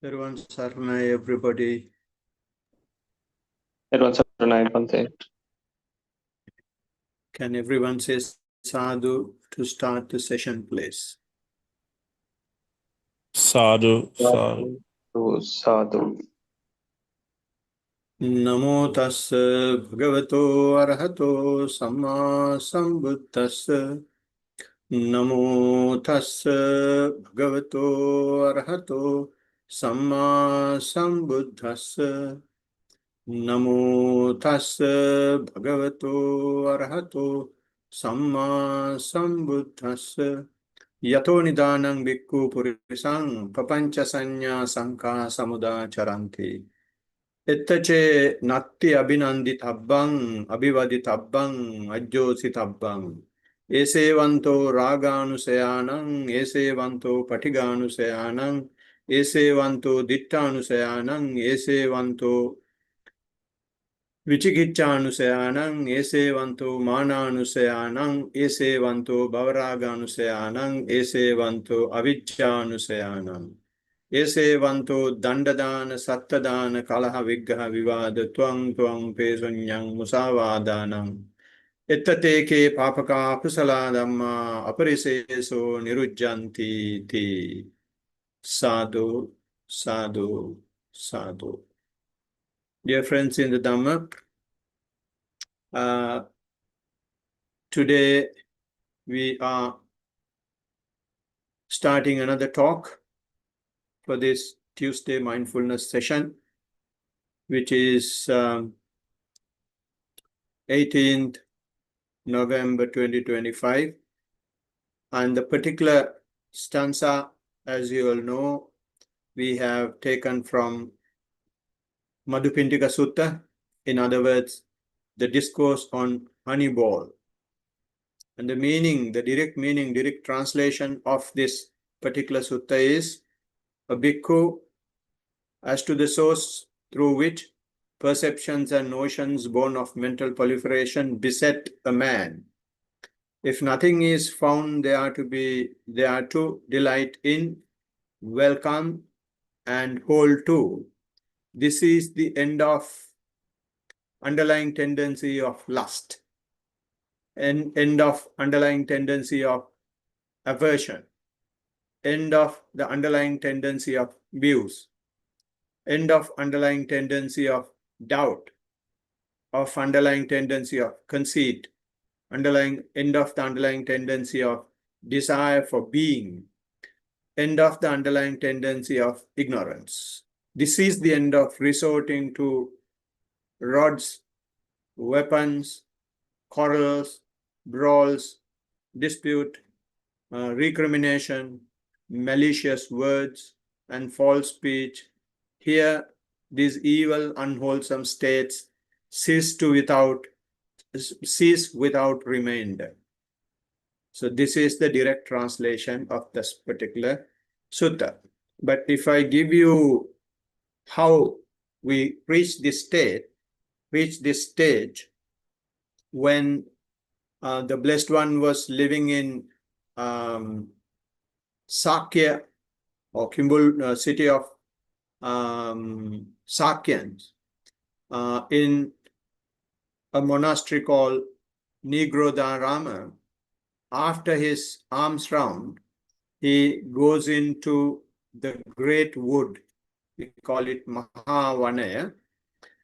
Everyone, Saranai, everybody. Everyone, Saranai, Pante. Can everyone say sadhu to start the session, please? Sadhu, sadhu. Sadhu. Namo tassa bhagavato arahato samma sambuddhassa. Namo tassa bhagavato arahato samma sambuddhassa. Namo tassa bhagavato arahato samma sambuddhassa. Yato nidanang bhikkhu purisang papancha sanya sankha samuda charanti. Ettache natti abhinandi tabbang abhivadi tabbang ajjosi tabbang. Esevanto raganusayanang esevanto patiganusayanang esevanto dittanusayanang esevanto Vichikicchanusayanang, esevanto mananusayanang, esevanto bhavaraganusayanang, esevanto avicchanusayanang, esevanto dandadana sattadana kalaha viggaha vivada twang twang pesunyang musavadanang, ettateke papaka kusala dhamma apariseso nirujjanti ti. Sadhu, sadhu, sadhu. Dear friends in the Dhamma, today we are starting another talk for this Tuesday mindfulness session, which is 18th November 2025. And the particular stanza, as you all know, we have taken from Madu Pindika Sutta, in other words, the discourse on honey ball. And the meaning, the direct translation of this particular sutta is: a bhikkhu, as to the source through which perceptions and notions born of mental proliferation beset a man. If nothing is found, they are to delight in, welcome, and hold to. This is the end of underlying tendency of lust, and end of underlying tendency of aversion, end of the underlying tendency of views, end of underlying tendency of doubt, of underlying tendency of conceit, end of the underlying tendency of desire for being, end of the underlying tendency of ignorance. This is the end of resorting to rods, weapons, quarrels, brawls, dispute, recrimination, malicious words, and false speech. Here, these evil, unwholesome states cease without remainder. So this is the direct translation of this particular sutta. But if I give you how we reach this stage when the Blessed One was living in Sakya, or Kimbul, city of Sakyans, in a monastery called Nigrodharama. After his alms round, he goes into the great wood, we call it Mahavanaya,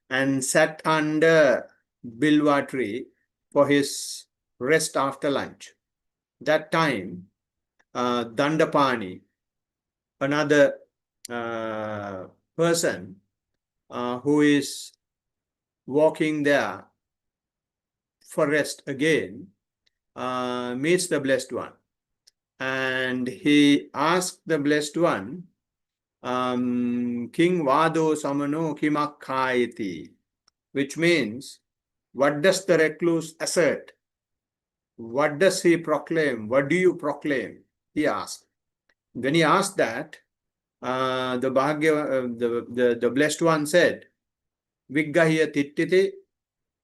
and sat under Bilva tree for his rest after lunch. That time, Dandapani, another person who is walking there for rest again, meets the Blessed One. And he asked the Blessed One, King Vado Samano Kimakkaiti, which means, what does the recluse assert? What does he proclaim? What do you proclaim? He asked. When he asked that, the Blessed One said, Viggahya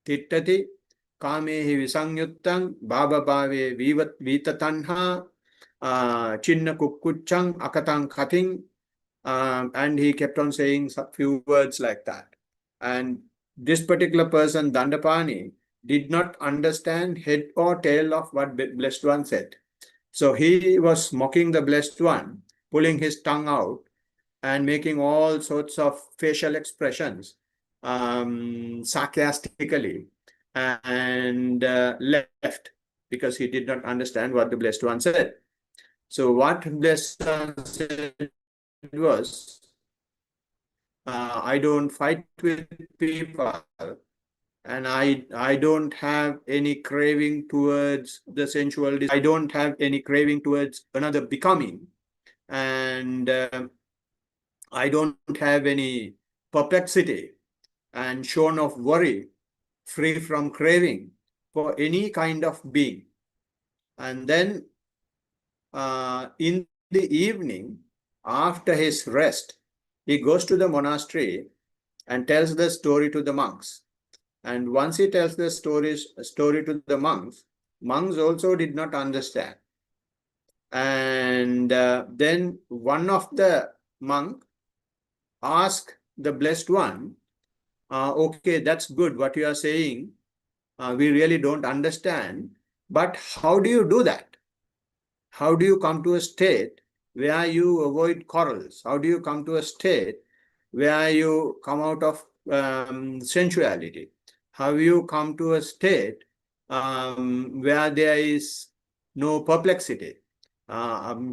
tittati kamehi visanyuttang bhava bhave vitatanha chinna kukkuchang akatang kating And he kept on saying a few words like that. And this particular person, Dandapani, did not understand head or tail of what Blessed One said. So he was mocking the Blessed One, pulling his tongue out and making all sorts of facial expressions sarcastically, and left because he did not understand what the Blessed One said. So what Blessed One said was, I don't fight with people, and I don't have any craving towards the sensual. I don't have any craving towards another becoming, and I don't have any perplexity and shorn of worry, free from craving for any kind of being. And then in the evening, after his rest, he goes to the monastery and tells the story to the monks. And once he tells the story to the monks also did not understand. And then one of the monk asked the Blessed One, okay, that's good what you are saying. We really don't understand. But how do you do that? How do you come to a state where you avoid quarrels? How do you come to a state where you come out of sensuality? How do you come to a state where there is no perplexity,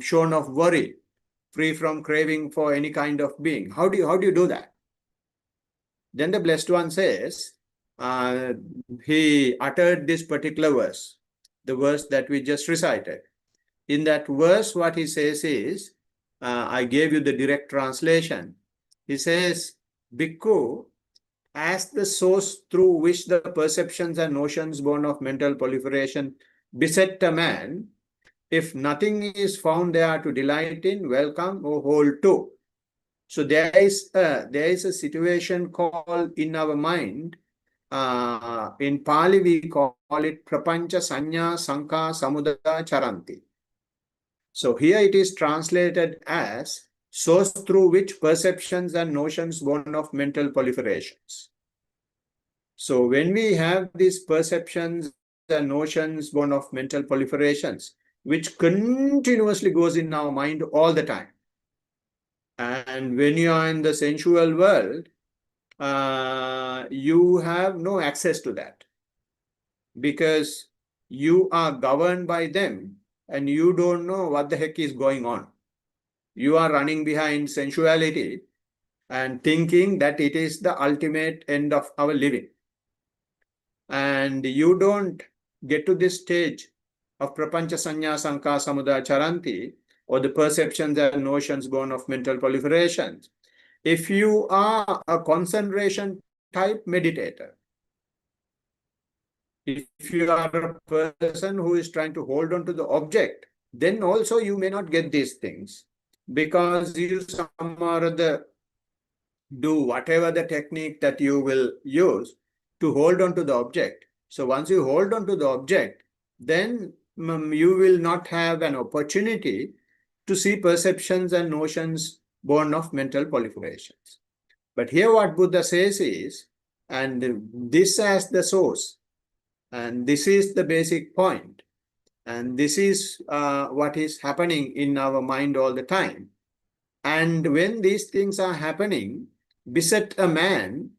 shorn of worry, free from craving for any kind of being? How do you do that? Then the Blessed One says, he uttered this particular verse, the verse that we just recited. In that verse, what he says is, I gave you the direct translation. He says, Bhikkhu, as the source through which the perceptions and notions born of mental proliferation beset a man, if nothing is found there to delight in, welcome, or hold to. So there is a situation called in our mind, in Pali we call it prapancha sanya sankha samudaya charanti. So here it is translated as source through which perceptions and notions born of mental proliferations. So when we have these perceptions and notions born of mental proliferations, which continuously goes in our mind all the time, and when you are in the sensual world, you have no access to that because you are governed by them and you don't know what the heck is going on. You are running behind sensuality and thinking that it is the ultimate end of our living. And you don't get to this stage of prapancha sanya sankha samudaya charanti, or the perceptions and notions born of mental proliferations, if you are a concentration type meditator. If you are a person who is trying to hold on to the object, then also you may not get these things because you some or other do whatever the technique that you will use to hold on to the object. So once you hold on to the object, then you will not have an opportunity to see perceptions and notions born of mental proliferations. But here what Buddha says is, and this as the source, and this is the basic point, and this is what is happening in our mind all the time. And when these things are happening, beset a man,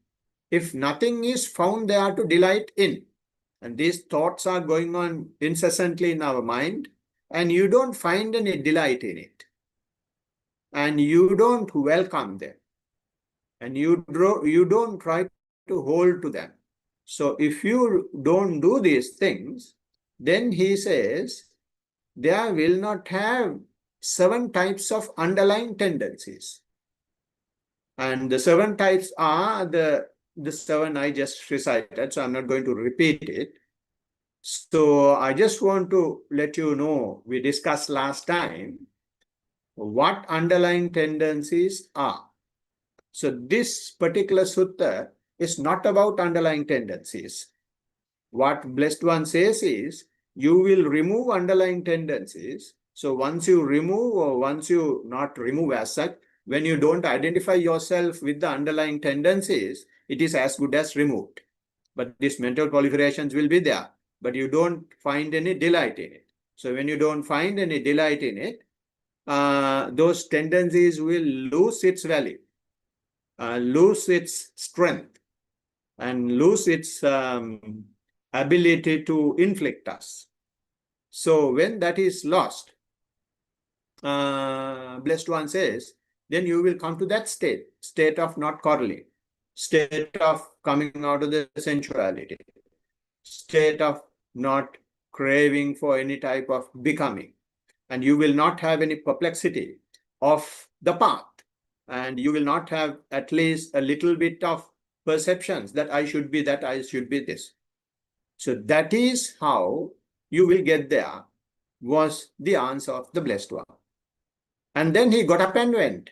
if nothing is found there to delight in, and these thoughts are going on incessantly in our mind, and you don't find any delight in it, and you don't welcome them, and you don't try to hold to them. So if you don't do these things, then he says, there will not have 7 types of underlying tendencies. And the 7 types are the 7 I just recited, so I'm not going to repeat it. So I just want to let you know, we discussed last time what underlying tendencies are. So this particular sutta is not about underlying tendencies. What Blessed One says is, you will remove underlying tendencies. So once you remove, or once you not remove as such, when you don't identify yourself with the underlying tendencies, it is as good as removed. But these mental proliferations will be there, but you don't find any delight in it. So when you don't find any delight in it, those tendencies will lose its value, lose its strength, and lose its ability to inflict us. So when that is lost, Blessed One says, then you will come to that state of not quarreling, state of coming out of the sensuality, state of not craving for any type of becoming. And you will not have any perplexity of the path. And you will not have at least a little bit of perceptions that I should be that, I should be this. So that is how you will get there, was the answer of the Blessed One. And then he got up and went.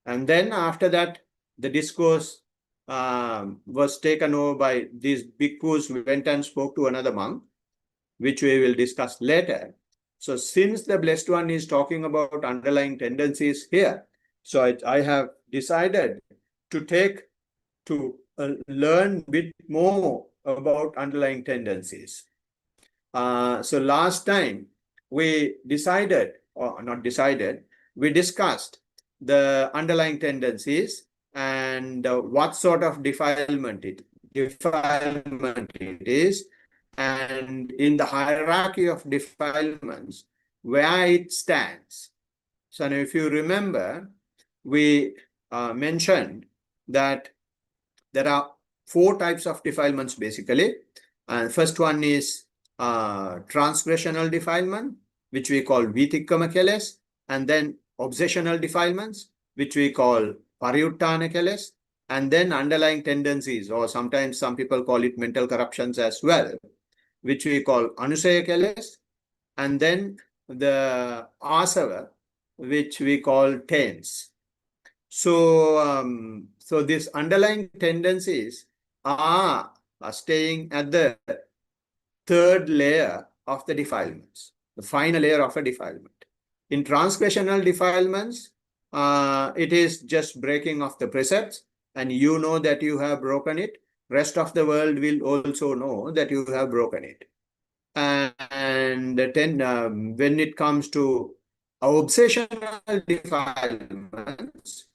And then after that, the discourse was taken over by these bhikkhus who went and spoke to another monk, which we will discuss later. So since the Blessed One is talking about underlying tendencies here, so I have decided to learn a bit more about underlying tendencies. So last time we decided, or not decided, we discussed the underlying tendencies and what sort of defilement it is, and in the hierarchy of defilements, where it stands. So now if you remember, we mentioned that there are 4 types of defilements basically. And first one is transgressional defilement, which we call vitikkama keles, and then obsessional defilements, which we call pariyuttana keles, and then underlying tendencies, or sometimes some people call it mental corruptions as well, which we call anusaya keles, and then the asava, which we call taints. So, so these underlying tendencies are staying at the 3rd layer of the defilements, the final layer of a defilement. In transgressional defilements, it is just breaking of the precepts, and you know that you have broken it. Rest of the world will also know that you have broken it. And then when it comes to obsessional defilements,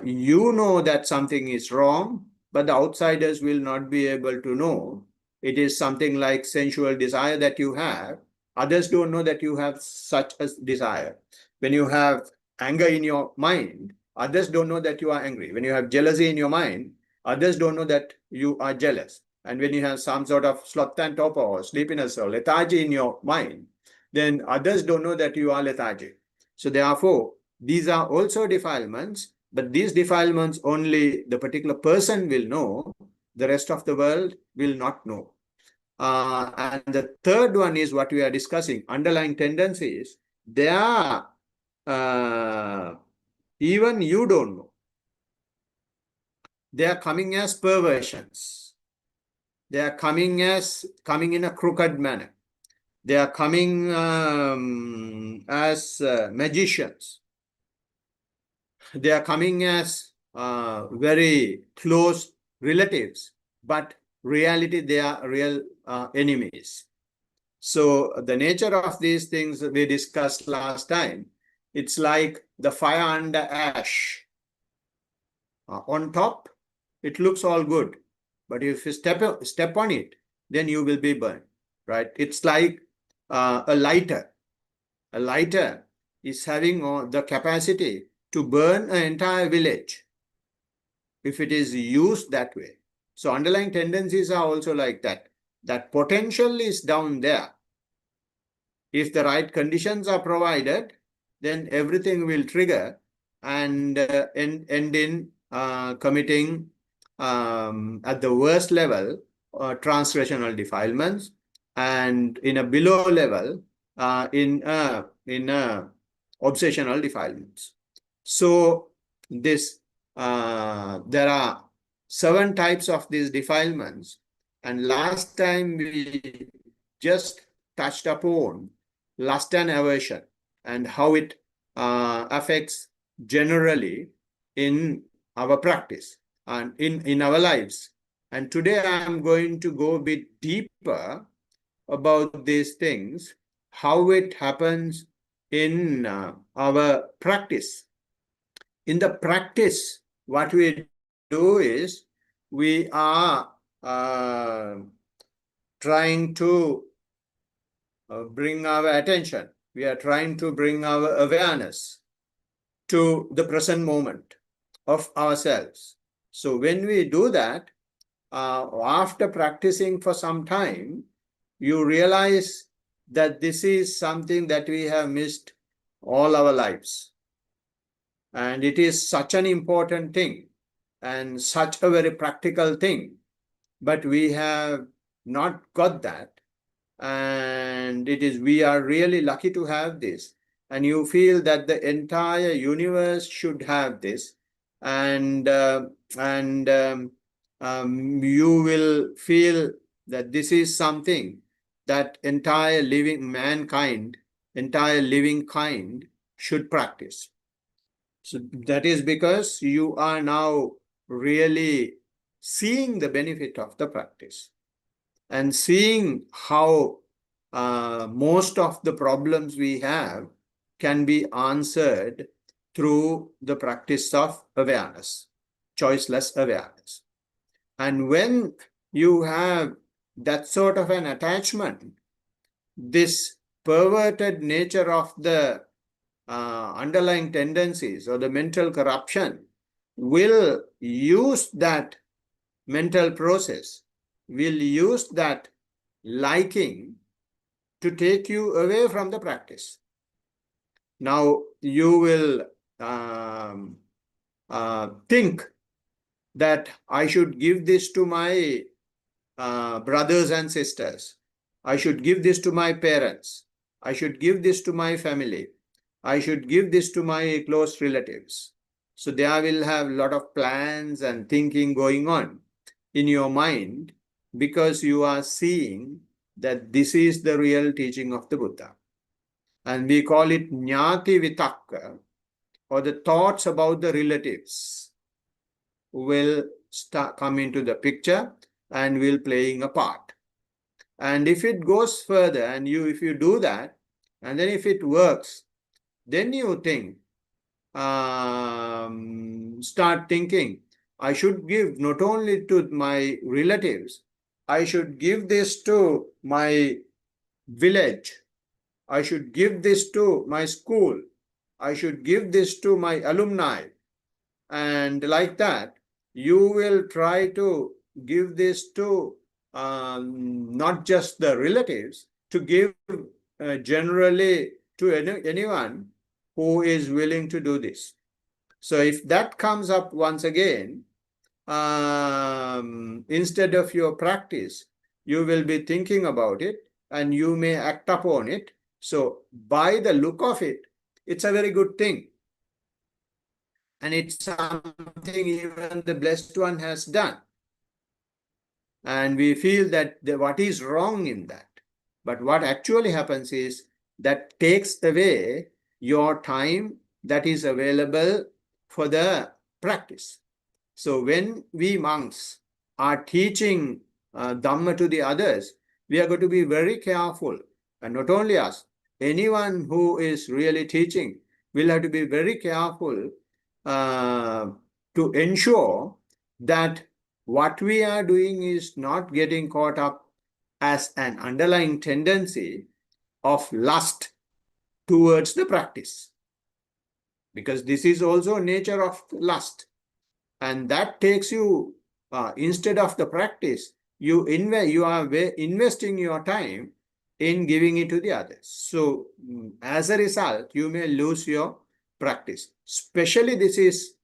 you know that something is wrong, but the outsiders will not be able to know. It is something like sensual desire that you have. Others don't know that you have such a desire. When you have anger in your mind, others don't know that you are angry. When you have jealousy in your mind, others don't know that you are jealous. And when you have some sort of sloth and torpor or sleepiness or lethargy in your mind, then others don't know that you are lethargic. So therefore, these are also defilements, but these defilements only the particular person will know. The rest of the world will not know. And the third one is what we are discussing, underlying tendencies. They are, even you don't know. They are coming as perversions. They are coming in a crooked manner. They are coming as magicians. They are coming as very close relatives, but reality, they are real enemies. So the nature of these things we discussed last time, it's like the fire under ash. On top, it looks all good, but if you step on it, then you will be burned, right? It's like a lighter. A lighter is having the capacity to burn an entire village if it is used that way. So underlying tendencies are also like that. That potential is down there. If the right conditions are provided, then everything will trigger and end in committing at the worst level transgressional defilements, and in a below level in obsessional defilements. So this there are 7 types of these defilements, and last time we just touched upon lust and aversion and how it affects generally in our practice and in our lives. And today I'm going to go a bit deeper about these things, how it happens in our practice. In the practice, what we do is we are trying to bring our attention. We are trying to bring our awareness to the present moment of ourselves. So when we do that, after practicing for some time, you realize that this is something that we have missed all our lives. And it is such an important thing and such a very practical thing, but we have not got that. And we are really lucky to have this. And you feel that the entire universe should have this. And you will feel that this is something that entire living kind should practice. So that is because you are now really seeing the benefit of the practice and seeing how most of the problems we have can be answered through the practice of awareness, choiceless awareness. And when you have that sort of an attachment, this perverted nature of the underlying tendencies or the mental corruption will use that mental process, will use that liking to take you away from the practice. Now you will think that I should give this to my brothers and sisters. I should give this to my parents. I should give this to my family. I should give this to my close relatives. So there will have a lot of plans and thinking going on in your mind because you are seeing that this is the real teaching of the Buddha. And we call it Jnati Vitakka, or the thoughts about the relatives will come into the picture and will playing a part. And if it goes further and if you do that, and then if it works, then you think, start thinking, I should give not only to my relatives, I should give this to my village, I should give this to my school, I should give this to my alumni. And like that, you will try to give this to not just the relatives, to give generally to anyone who is willing to do this. So if that comes up once again, instead of your practice, you will be thinking about it and you may act upon it. So by the look of it, it's a very good thing. And it's something even the Blessed One has done. And we feel that what is wrong in that? But what actually happens is that takes away your time that is available for the practice. So when we monks are teaching Dhamma to the others, we are going to be very careful. And not only us, anyone who is really teaching will have to be very careful to ensure that what we are doing is not getting caught up as an underlying tendency of lust towards the practice. Because this is also nature of lust. And that takes you, instead of the practice, you are investing your time in giving it to the others. So as a result, you may lose your practice. Especially this is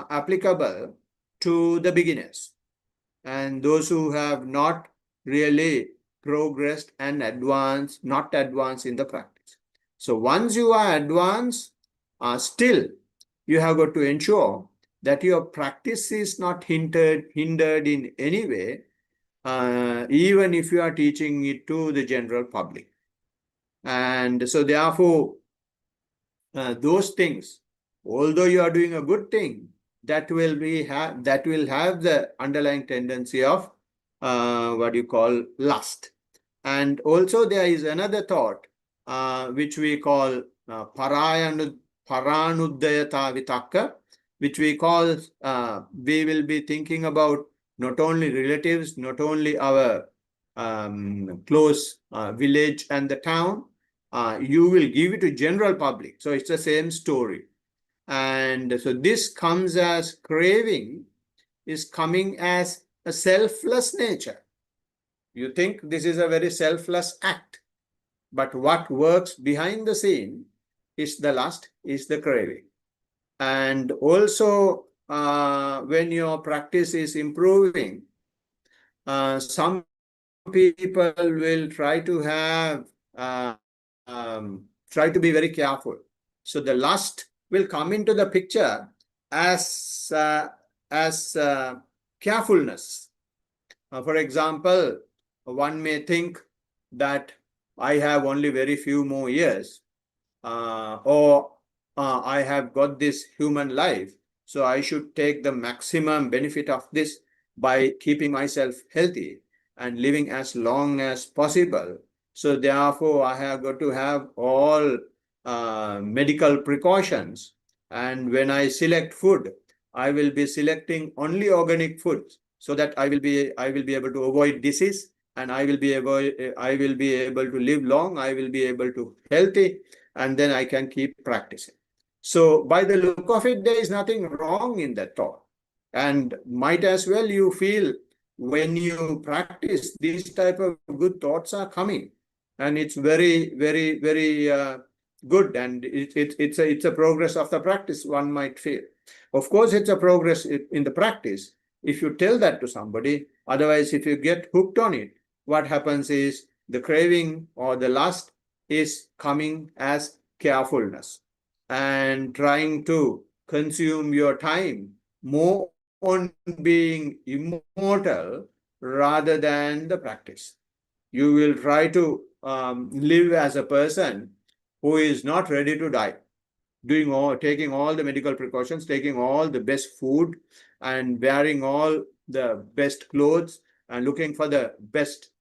applicable to the beginners and those who have not really progressed and not advanced in the practice. So once you are advanced, still you have got to ensure that your practice is not hindered in any way, even if you are teaching it to the general public. And so therefore, those things, although you are doing a good thing, that will have the underlying tendency of what you call lust. And also there is another thought which we call paranuddayata vitakka, which we call we will be thinking about not only relatives, not only our close village and the town, you will give it to general public. So it's the same story. And so this comes as craving, is coming as a selfless nature. You think this is a very selfless act, but what works behind the scene is the lust, is the craving. And also when your practice is improving, some people will try to have try to be very careful. So the lust will come into the picture as carefulness. For example, one may think that I have only very few more years, or I have got this human life, so I should take the maximum benefit of this by keeping myself healthy and living as long as possible. So therefore, I have got to have all medical precautions. And when I select food, I will be selecting only organic foods, so that I will be able to avoid disease, and I will be able to live long. I will be able to healthy, and then I can keep practicing. So by the look of it, there is nothing wrong in that thought. And might as well you feel when you practice, these type of good thoughts are coming. And it's very, very, very good. And it's a progress of the practice, one might feel. Of course, it's a progress in the practice if you tell that to somebody. Otherwise, if you get hooked on it, what happens is the craving or the lust is coming as carefulness and trying to consume your time more on being immortal rather than the practice. You will try to live as a person who is not ready to die, taking all the medical precautions, taking all the best food, and wearing all the best clothes, and looking for the best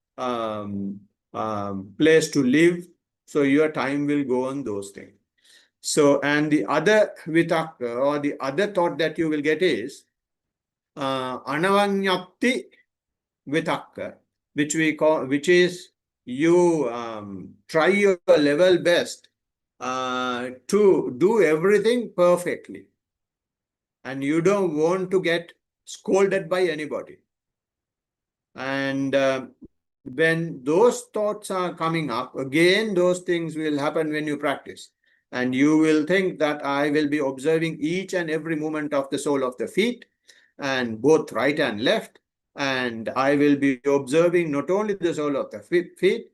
place to live. So your time will go on those things. So, and the other vitakka, or the other thought that you will get is anavanyapti vitakka, which is you try your level best to do everything perfectly, and you don't want to get scolded by anybody. And when those thoughts are coming up, again, those things will happen when you practice. And you will think that I will be observing each and every movement of the sole of the feet, and both right and left. And I will be observing not only the sole of the feet,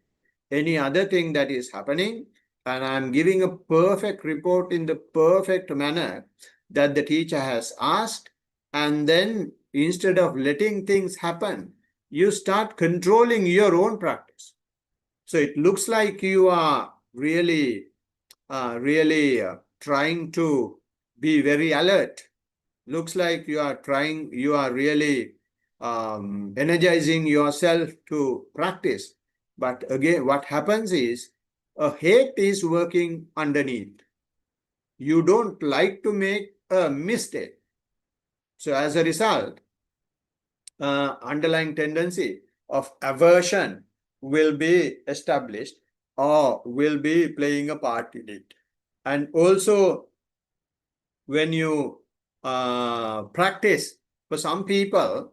any other thing that is happening. And I'm giving a perfect report in the perfect manner that the teacher has asked. And then instead of letting things happen, you start controlling your own practice. So it looks like you are really trying to be very alert. Looks like you are really energizing yourself to practice. But again, what happens is a hate is working underneath. You don't like to make a mistake. So as a result, underlying tendency of aversion will be established or will be playing a part in it. And also, when you practice, for some people,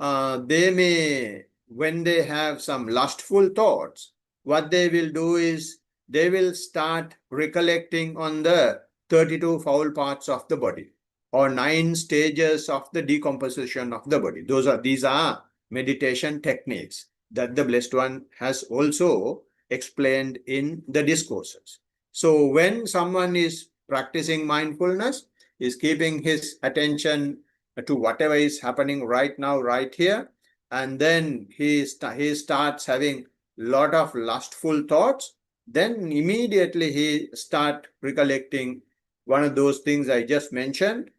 they may, when they have some lustful thoughts, what they will do is they will start recollecting on the 32 foul parts of the body, or 9 stages of the decomposition of the body. These are meditation techniques that the Blessed One has also explained in the discourses. So when someone is practicing mindfulness, is keeping his attention to whatever is happening right now, right here, and then he starts having a lot of lustful thoughts, then immediately he start recollecting one of those things I just mentioned.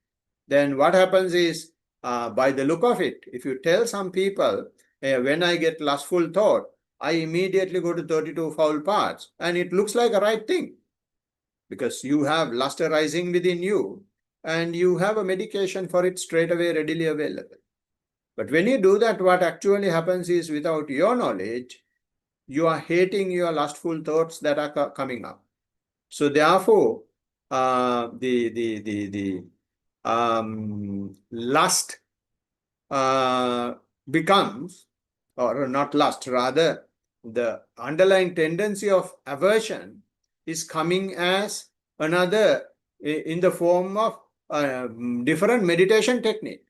Then what happens is, by the look of it, if you tell some people, when I get lustful thought, I immediately go to 32 foul parts, and it looks like a right thing because you have lust arising within you and you have a medication for it straight away readily available. But when you do that, what actually happens is, without your knowledge, you are hating your lustful thoughts that are coming up. So therefore, the lust becomes, or not lust, rather the underlying tendency of aversion is coming as another, in the form of different meditation technique.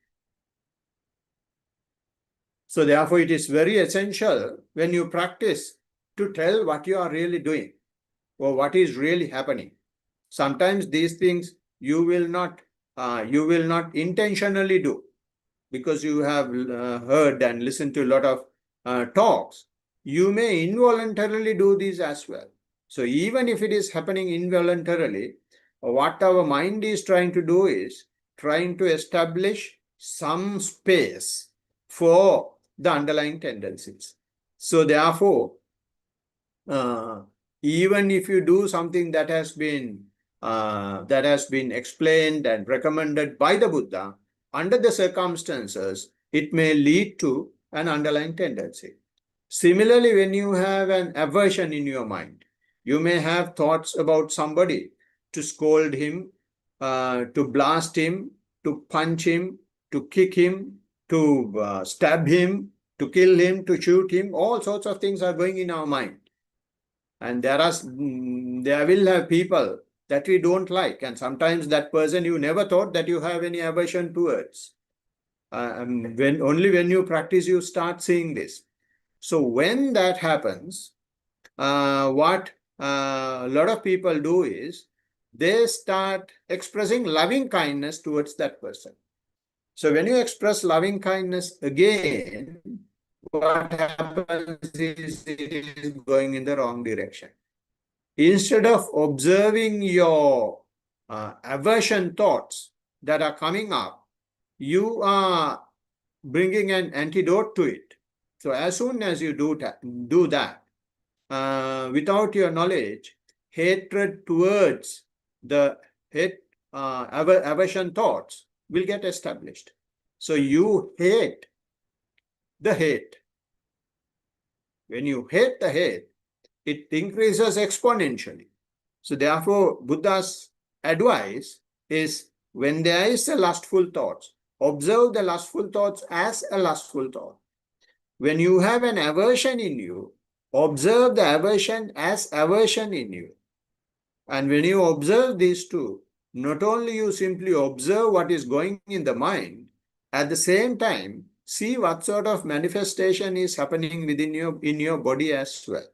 So therefore, it is very essential when you practice to tell what you are really doing or what is really happening. Sometimes these things you will not intentionally do, because you have heard and listened to a lot of talks. You may involuntarily do these as well. So even if it is happening involuntarily, what our mind is trying to do is trying to establish some space for the underlying tendencies. So therefore, even if you do something that has been explained and recommended by the Buddha, under the circumstances, it may lead to an underlying tendency. Similarly, when you have an aversion in your mind, you may have thoughts about somebody, to scold him, to blast him, to punch him, to kick him, to stab him, to kill him, to shoot him. All sorts of things are going in our mind. And there will have people that we don't like, and sometimes that person you never thought that you have any aversion towards. Only when you practice you start seeing this. So when that happens, what a lot of people do is they start expressing loving kindness towards that person. So when you express loving kindness again, what happens is it is going in the wrong direction. Instead of observing your aversion thoughts that are coming up, you are bringing an antidote to it. So as soon as you do that, without your knowledge, hatred towards the aversion thoughts will get established. So you hate the hate. When you hate the hate, it increases exponentially. So therefore, Buddha's advice is, when there is a lustful thought, observe the lustful thoughts as a lustful thought. When you have an aversion in you, observe the aversion as aversion in you. And when you observe these two, not only you simply observe what is going in the mind, at the same time, see what sort of manifestation is happening within in your body as well.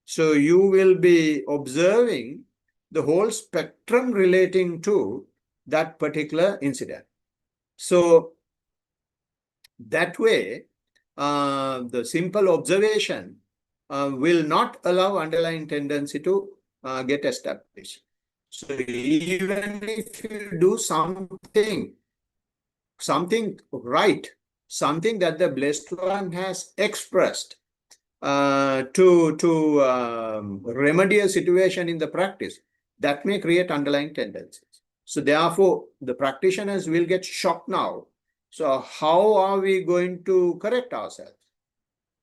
So you will be observing the whole spectrum relating to that particular incident. So that way, the simple observation will not allow underlying tendency to get established. So even if you do something right, something that the Blessed One has expressed to remedy a situation in the practice, that may create underlying tendencies. So therefore, the practitioners will get shocked now. So how are we going to correct ourselves?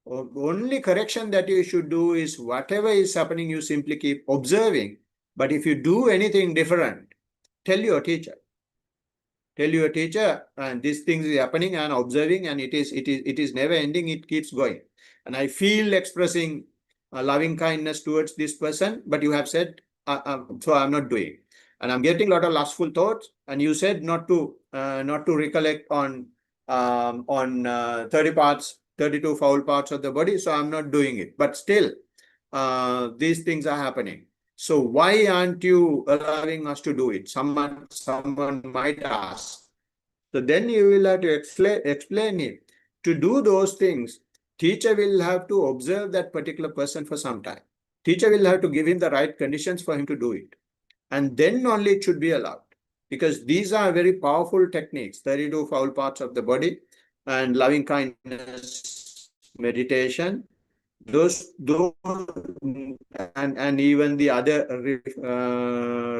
Only correction that you should do is, whatever is happening, you simply keep observing. But if you do anything different, tell your teacher. Tell your teacher, and these things is happening and observing, and it is never ending, it keeps going. And I feel expressing loving kindness towards this person, but you have said, so I'm not doing. And I'm getting a lot of lustful thoughts, and you said not to recollect on 32 foul parts of the body, so I'm not doing it. But still, these things are happening. So why aren't you allowing us to do it? Someone might ask. So then you will have to explain it. To do those things, teacher will have to observe that particular person for some time. Teacher will have to give him the right conditions for him to do it. And then only it should be allowed. Because these are very powerful techniques, 32 foul parts of the body and loving kindness meditation. Those and even the other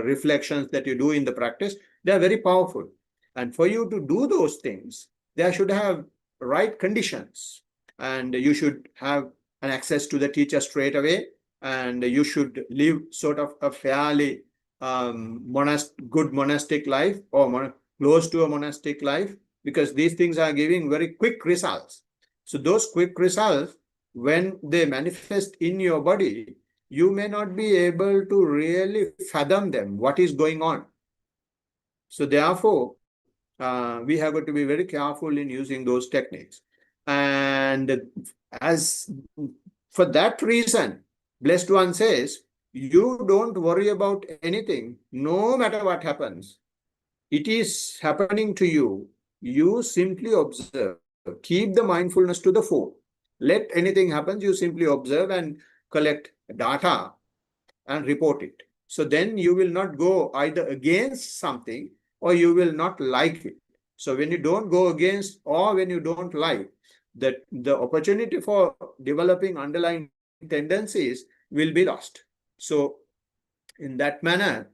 reflections that you do in the practice, they are very powerful. And for you to do those things, they should have right conditions. And you should have an access to the teacher straight away. And you should live sort of a fairly good monastic life, or close to a monastic life, because these things are giving very quick results. So those quick results, when they manifest in your body, you may not be able to really fathom them, what is going on. So therefore, we have got to be very careful in using those techniques. And as for that reason, Blessed One says, you don't worry about anything, no matter what happens. It is happening to you. You simply observe. Keep the mindfulness to the fore. Let anything happen, you simply observe and collect data and report it. So then you will not go either against something or you will not like it. So when you don't go against or when you don't like, that the opportunity for developing underlying tendencies will be lost. So in that manner,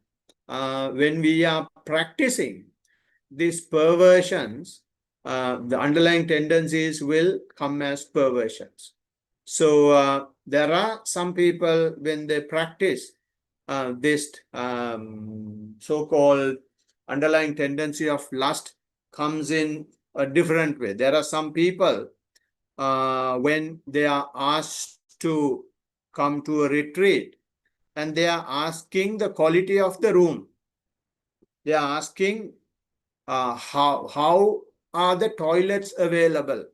when we are practicing these perversions, the underlying tendencies will come as perversions. So there are some people, when they practice this so-called underlying tendency of lust comes in a different way. There are some people, when they are asked to come to a retreat and they are asking the quality of the room, they are asking how are the toilets available?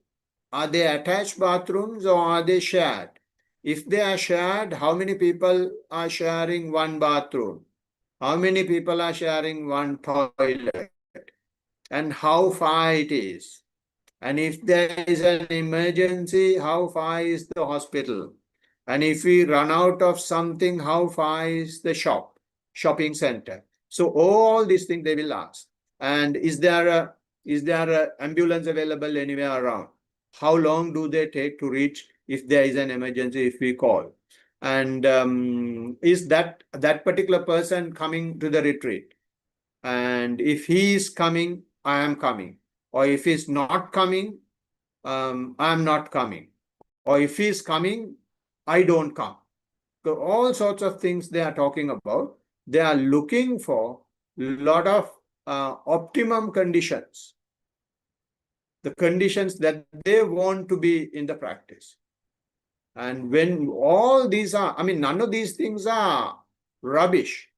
Are they attached bathrooms or are they shared? If they are shared, how many people are sharing one bathroom? How many people are sharing one toilet? And how far it is? And if there is an emergency, how far is the hospital? And if we run out of something, how far is the shopping center? So all these things they will ask. And is there a ambulance available anywhere around? How long do they take to reach if there is an emergency, if we call? And is that particular person coming to the retreat? And if he is coming, I am coming. Or if he's not coming, I am not coming. Or if he's coming, I don't come. So all sorts of things they are talking about. They are looking for a lot of optimum conditions, the conditions that they want to be in the practice. And when all these are, I mean, none of these things are rubbish.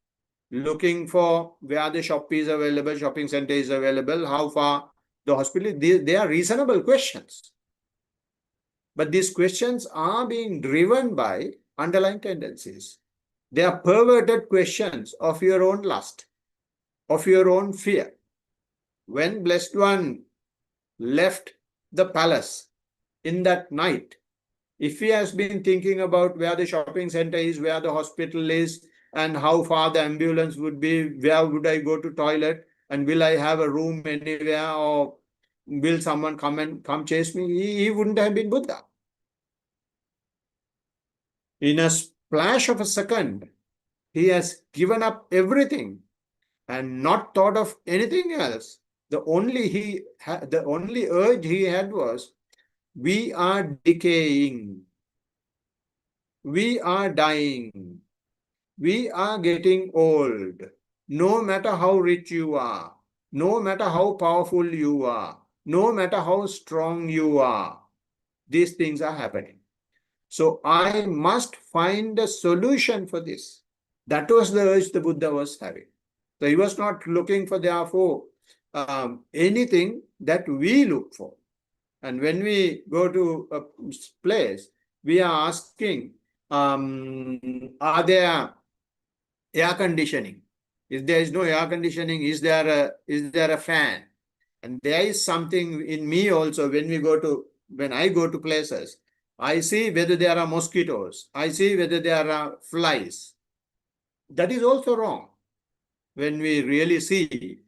Looking for where the shop is available, shopping center is available, how far the hospital is, they are reasonable questions. But these questions are being driven by underlying tendencies. They are perverted questions of your own lust, of your own fear. When Blessed One left the palace in that night, if he has been thinking about where the shopping center is, where the hospital is, and how far the ambulance would be, where would I go to toilet, and will I have a room anywhere, or will someone come chase me, he wouldn't have been Buddha. In a splash of a second, he has given up everything and not thought of anything else. The only urge he had was, we are decaying, we are dying, we are getting old. No matter how rich you are, no matter how powerful you are, no matter how strong you are, these things are happening. So I must find a solution for this. That was the urge the Buddha was having. So he was not looking for, therefore, anything that we look for. And when we go to a place, we are asking, are there air conditioning? If there is no air conditioning, is there a fan? And there is something in me also when I go to places, I see whether there are mosquitoes. I see whether there are flies. That is also wrong. When we really see,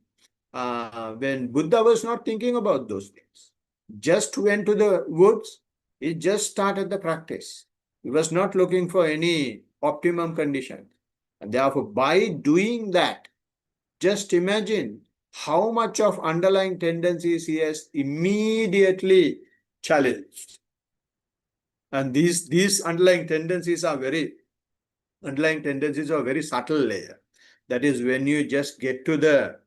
when Buddha was not thinking about those things, just went to the woods, he just started the practice. He was not looking for any optimum condition. And therefore, by doing that, just imagine how much of underlying tendencies he has immediately challenged. And these underlying tendencies are very subtle layer. That is when you just get to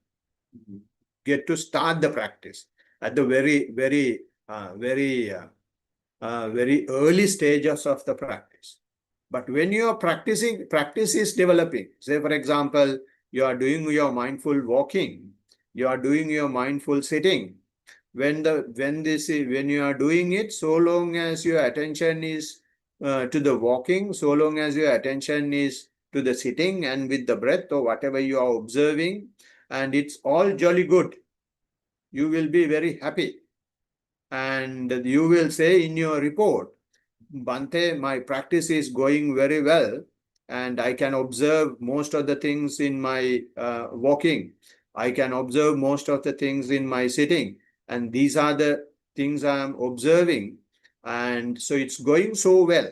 start the practice at the very early stages of the practice. But when you are practicing, practice is developing. Say, for example, you are doing your mindful walking, you are doing your mindful sitting. When you are doing it, so long as your attention is to the walking, so long as your attention is to the sitting and with the breath or whatever you are observing, and it's all jolly good, you will be very happy. And you will say in your report, Bhante, my practice is going very well, and I can observe most of the things in my walking. I can observe most of the things in my sitting. And these are the things I am observing. And so it's going so well.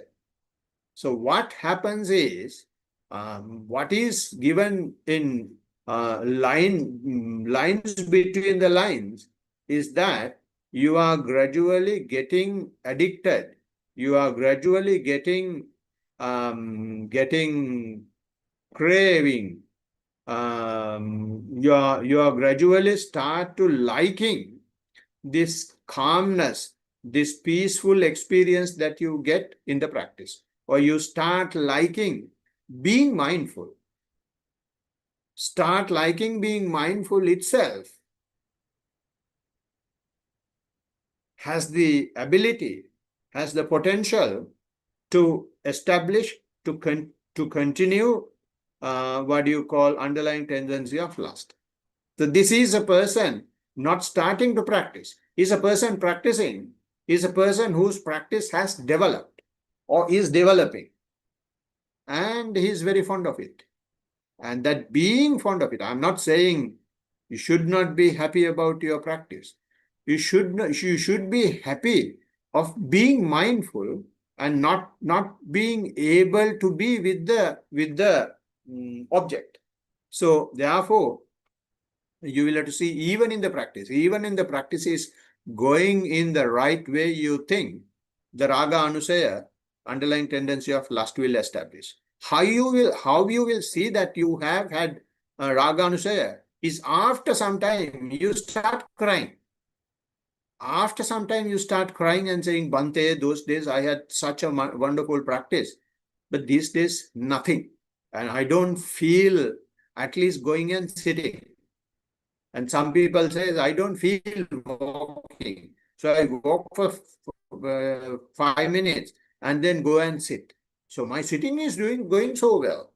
So what happens is, what is given in lines between the lines is that you are gradually getting addicted. You are gradually getting craving. You are gradually start to liking this calmness, this peaceful experience that you get in the practice, or you start liking being mindful. Start liking being mindful itself has the ability, has the potential to establish, to continue what you call underlying tendency of lust. So this is a person not starting to practice. Is a person practicing, is a person whose practice has developed or is developing. And he is very fond of it. And that being fond of it, I'm not saying you should not be happy about your practice. You should be happy of being mindful and not being able to be with the object. So therefore, you will have to see even in the practice is going in the right way, you think the raga anusaya, underlying tendency of lust, will establish. How you will see that you have had raga anusaya is after some time you start crying. After some time you start crying and saying, Bhante, those days I had such a wonderful practice, but these days nothing. And I don't feel at least going and sitting. And some people say, I don't feel walking. So I walk for 5 minutes and then go and sit. So my sitting is going so well.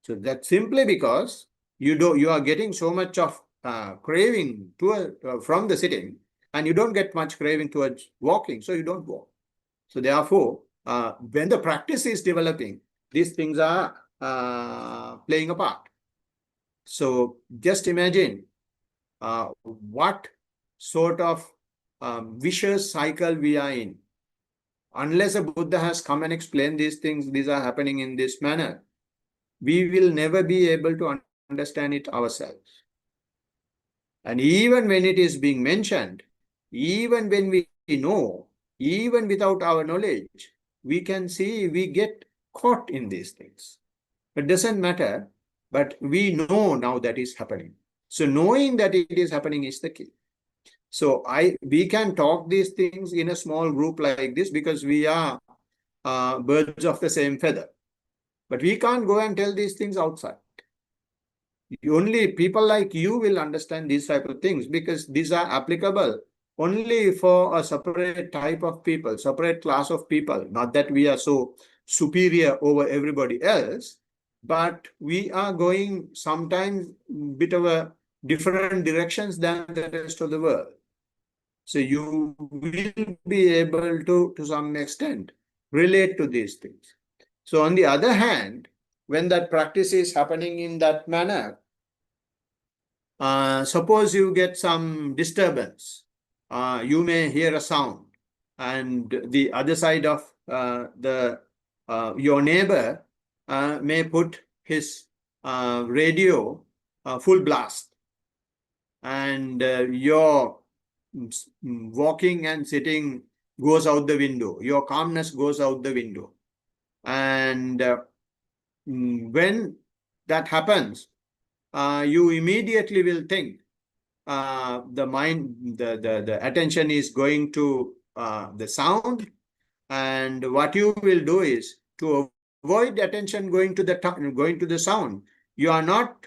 So that's simply because you are getting so much of craving from the sitting, and you don't get much craving towards walking, so you don't walk. So therefore, when the practice is developing, these things are playing a part. So just imagine what sort of vicious cycle we are in. Unless a Buddha has come and explained these things, these are happening in this manner, we will never be able to understand it ourselves. And even when it is being mentioned, even when we know, even without our knowledge, we can see we get caught in these things. It doesn't matter, but we know now that is happening. So knowing that it is happening is the key. So we can talk these things in a small group like this because we are birds of the same feather. But we can't go and tell these things outside. Only people like you will understand these type of things because these are applicable only for a separate type of people, separate class of people. Not that we are so superior over everybody else, but we are going sometimes bit of a different directions than the rest of the world. So you will be able to some extent, relate to these things. So on the other hand, when that practice is happening in that manner, suppose you get some disturbance, you may hear a sound, and the other side of your neighbor may put his radio full blast, and your walking and sitting goes out the window. Your calmness goes out the window. And when that happens, you immediately will think the attention is going to the sound, and what you will do is to avoid attention going to the sound. You are not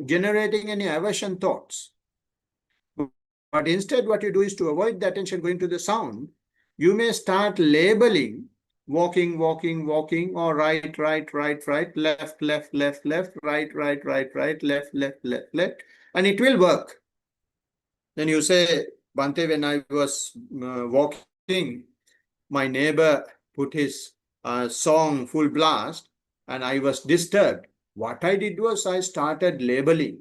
generating any aversion thoughts, but instead what you do is to avoid the attention going to the sound. You may start labeling walking, or right, left, right, left, and it will work. Then you say, Bhante, when I was walking, my neighbor put his song full blast and I was disturbed. What I did was I started labeling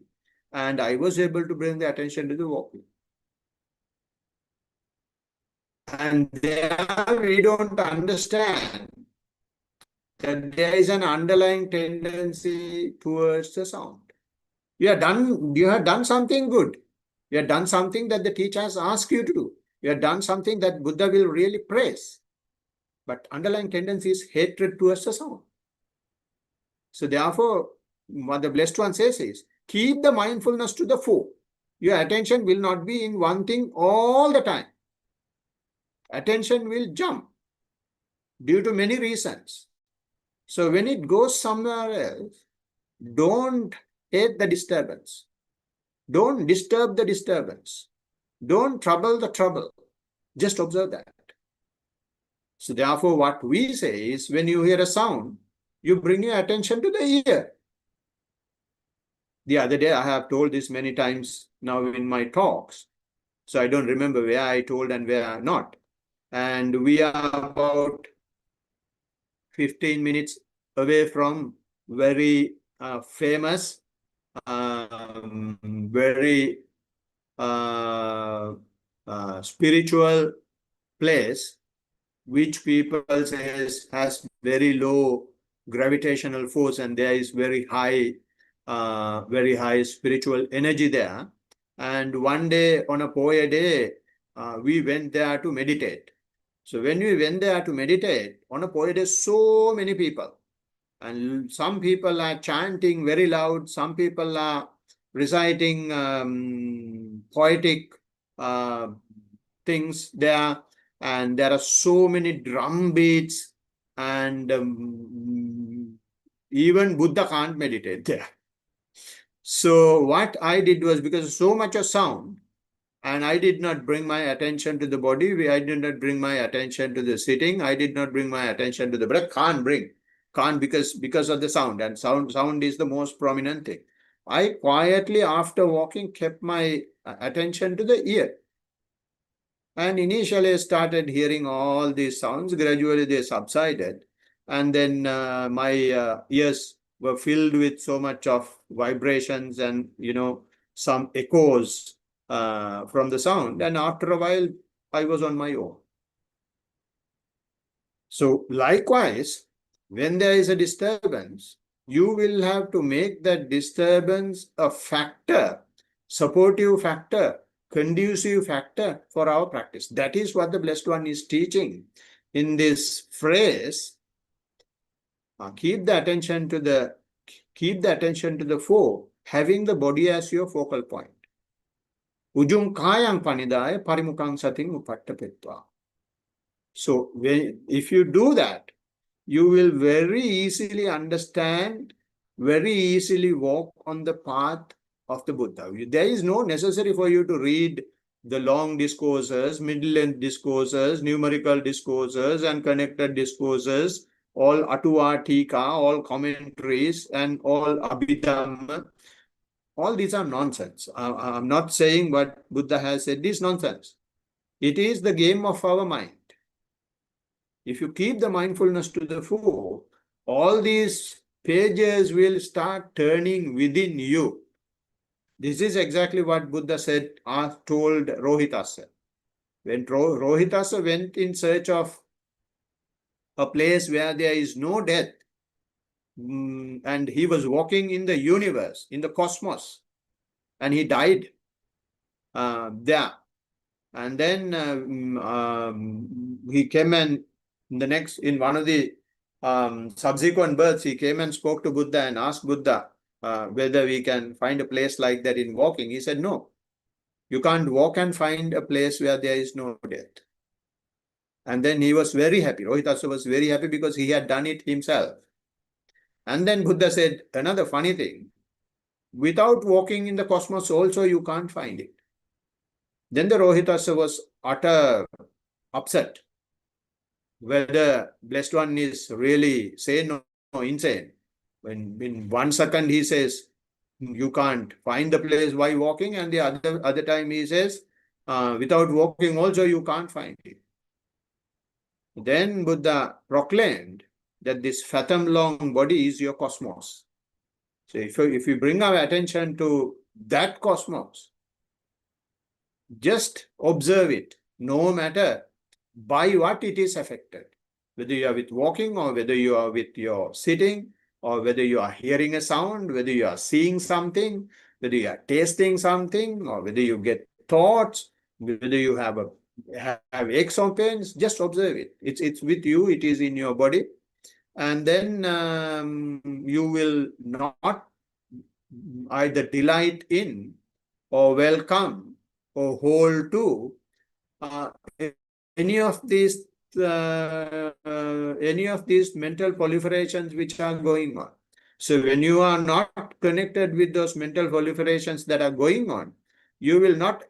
and I was able to bring the attention to the walking. And there we don't understand that there is an underlying tendency towards the sound. You have done something good. You have done something that the teacher has asked you to do. You have done something that Buddha will really praise. But underlying tendency is hatred towards the sound. So therefore, what the Blessed One says is, keep the mindfulness to the fore. Your attention will not be in one thing all the time. Attention will jump due to many reasons. So when it goes somewhere else, don't hate the disturbance. Don't disturb the disturbance. Don't trouble the trouble. Just observe that. So therefore, what we say is, when you hear a sound, you bring your attention to the ear. The other day, I have told this many times now in my talks. So I don't remember where I told and where not. And we are about 15 minutes away from very famous, very spiritual place, which people say has very low gravitational force, and there is very high spiritual energy there. And one day, on a Poya day, we went there to meditate. So when we went there to meditate, on a Poya day, so many people. And some people are chanting very loud, some people are reciting poetic things there, and there are so many drum beats, and even Buddha can't meditate there. So what I did was, because so much of sound, and I did not bring my attention to the body, I did not bring my attention to the sitting, I did not bring my attention to the breath, can't because of the sound, and sound is the most prominent thing. I quietly, after walking, kept my attention to the ear. And initially I started hearing all these sounds. Gradually they subsided. And then my ears were filled with so much of vibrations and, some echoes from the sound. And after a while, I was on my own. So likewise, when there is a disturbance, you will have to make that disturbance a factor, supportive factor, conducive factor for our practice. That is what the Blessed One is teaching in this phrase. Keep the attention to the fore, having the body as your focal point. Ujum kayang panidaya parimukang sating upattapetva. So if you do that, you will very easily understand, very easily walk on the path of the Buddha. There is no necessary for you to read the long discourses, middle-length discourses, numerical discourses, and connected discourses, all Atuva, Tika, all commentaries, and all Abhidhamma. All these are nonsense. I'm not saying what Buddha has said is nonsense. It is the game of our mind. If you keep the mindfulness to the fore, all these pages will start turning within you. This is exactly what Buddha said, told Rohitasa. When Rohitasa went in search of a place where there is no death, and he was walking in the universe, in the cosmos, and he died there. And then he came and in one of the subsequent births, he came and spoke to Buddha and asked Buddha whether we can find a place like that in walking. He said, no, you can't walk and find a place where there is no death. And then he was very happy. Rohitasa was very happy because he had done it himself. And then Buddha said another funny thing. Without walking in the cosmos also, you can't find it. Then the Rohitasa was utter upset whether Blessed One is really sane or insane. When in 1 second he says, you can't find the place by walking, and the other time he says, without walking also you can't find it. Then Buddha proclaimed that this fathom-long body is your cosmos. So if we bring our attention to that cosmos, just observe it, no matter by what it is affected. Whether you are with walking, or whether you are with your sitting, or whether you are hearing a sound, whether you are seeing something, whether you are tasting something, or whether you get thoughts, whether you have aches or pains, just observe it. It's with you, it is in your body. And then you will not either delight in, or welcome, or hold to any of these mental proliferations which are going on. So when you are not connected with those mental proliferations that are going on, you will not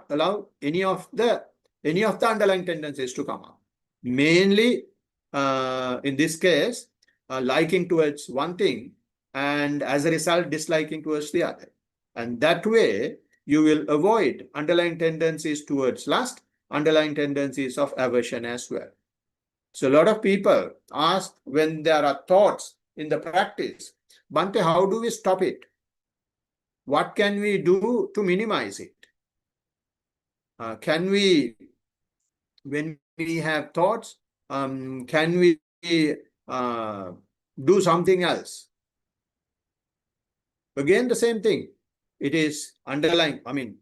allow any of the underlying tendencies to come up. Mainly, in this case, liking towards one thing, and as a result, disliking towards the other. And that way, you will avoid underlying tendencies towards lust, underlying tendencies of aversion as well. So a lot of people ask when there are thoughts in the practice, Bhante, how do we stop it? What can we do to minimize it? Can we, when we have thoughts, can we do something else? Again, the same thing. It is underlying. I mean,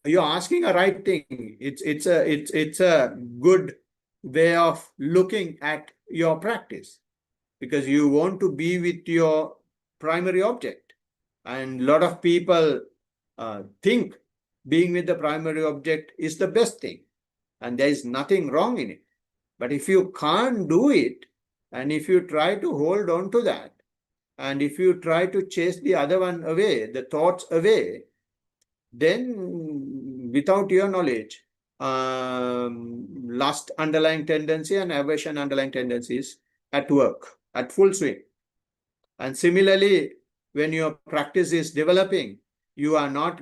you're asking a right thing. It's a good way of looking at your practice, because you want to be with your primary object. And a lot of people think being with the primary object is the best thing, and there is nothing wrong in it. But if you can't do it, and if you try to hold on to that, and if you try to chase the other one away, the thoughts away, then without your knowledge, lust underlying tendency and aversion underlying tendencies at work, at full swing. And similarly, when your practice is developing, you are not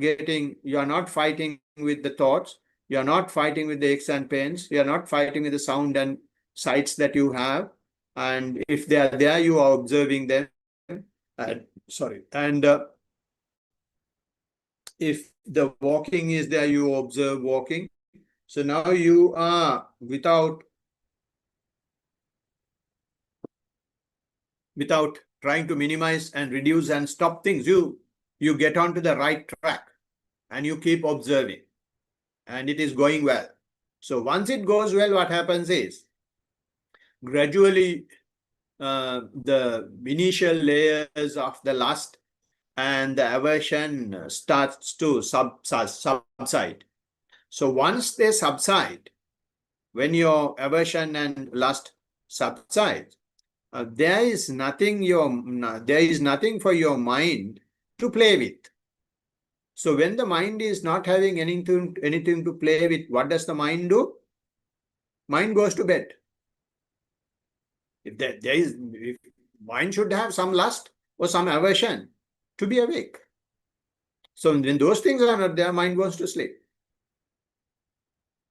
fighting with the thoughts, you are not fighting with the aches and pains, you are not fighting with the sound and sights that you have. And if they are there, you are observing them. And if the walking is there, you observe walking. So now you are without trying to minimize and reduce and stop things, you get onto the right track and you keep observing, and it is going well. So once it goes well, what happens is gradually the initial layers of the lust and the aversion starts to subside. So once they subside, when your aversion and lust subside, there is nothing for your mind to play with. So when the mind is not having anything to play with, what does the mind do? Mind goes to bed. If mind should have some lust or some aversion to be awake. So when those things are not there, mind goes to sleep.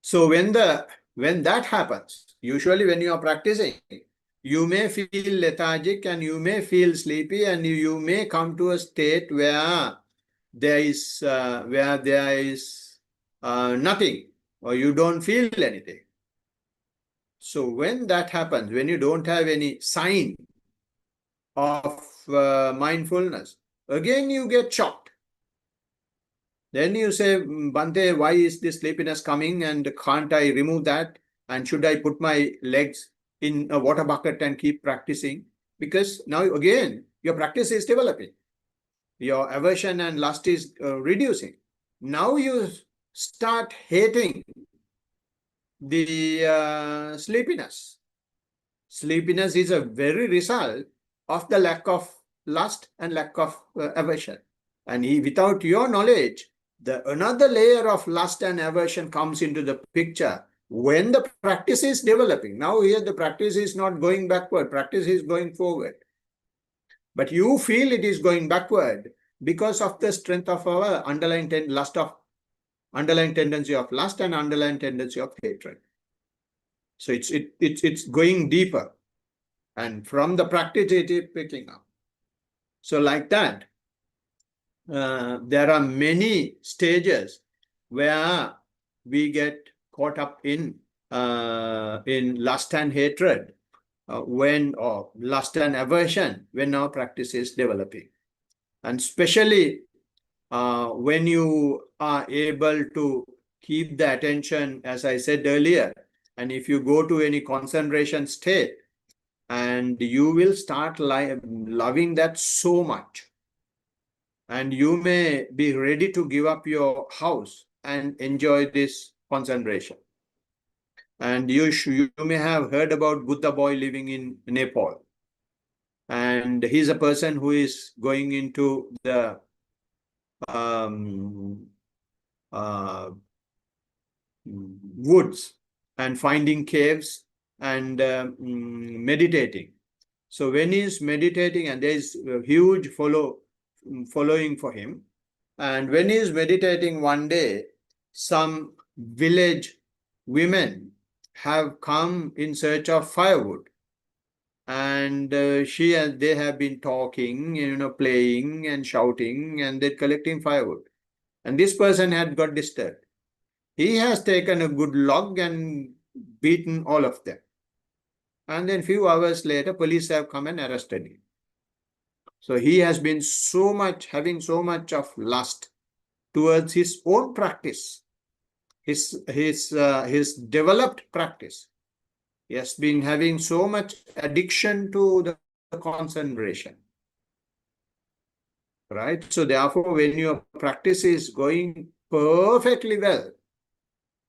So when that happens, usually when you are practicing, you may feel lethargic and you may feel sleepy and you may come to a state where there is nothing, or you don't feel anything. So when that happens, when you don't have any sign of mindfulness, again you get shocked. Then you say, Bante, why is this sleepiness coming and can't I remove that? And should I put my legs in a water bucket and keep practicing? Because now again, your practice is developing. Your aversion and lust is reducing. Now you start hating the sleepiness. Sleepiness is a very result of the lack of lust and lack of aversion. And without your knowledge, another layer of lust and aversion comes into the picture when the practice is developing. Now here the practice is not going backward, practice is going forward. But you feel it is going backward because of the strength of our underlying tendency of lust and underlying tendency of hatred. So it's going deeper. And from the practice, it is picking up. So like that, there are many stages where we get caught up in lust and hatred, or lust and aversion when our practice is developing. And especially when you are able to keep the attention, as I said earlier, and if you go to any concentration state, and you will start loving that so much. And you may be ready to give up your house and enjoy this concentration. And you may have heard about Buddha boy living in Nepal. And he's a person who is going into the woods and finding caves and meditating. So when he's meditating, and there is a huge following for him, and when he's meditating one day, some village women have come in search of firewood, and they have been talking, playing and shouting, and they're collecting firewood. And this person had got disturbed. He has taken a good log and beaten all of them. And then few hours later, police have come and arrested him. So he has been having so much of lust towards his own practice, his developed practice. He has been having so much addiction to the concentration. Right? So therefore, when your practice is going perfectly well,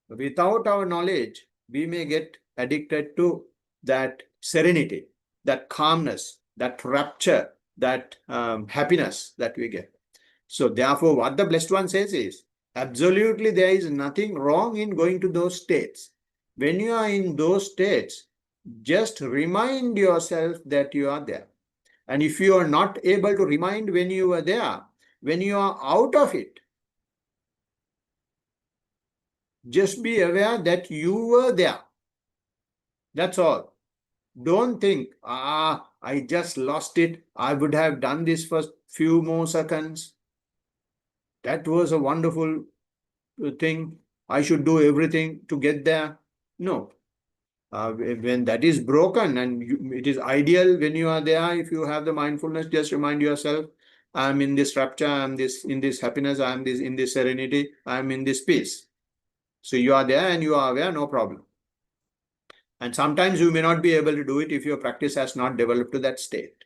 without our knowledge, we may get addicted to that serenity, that calmness, that rapture, that happiness that we get. So therefore, what the Blessed One says is, absolutely there is nothing wrong in going to those states. When you are in those states, just remind yourself that you are there. And if you are not able to remind when you are there, when you are out of it, just be aware that you were there. That's all. Don't think, I just lost it. I would have done this for few more seconds. That was a wonderful thing. I should do everything to get there. No. When that is broken, and it is ideal when you are there, if you have the mindfulness, just remind yourself, I'm in this rapture, I'm in this happiness, I'm in this serenity, I'm in this peace. So you are there and you are aware, no problem. And sometimes you may not be able to do it if your practice has not developed to that state.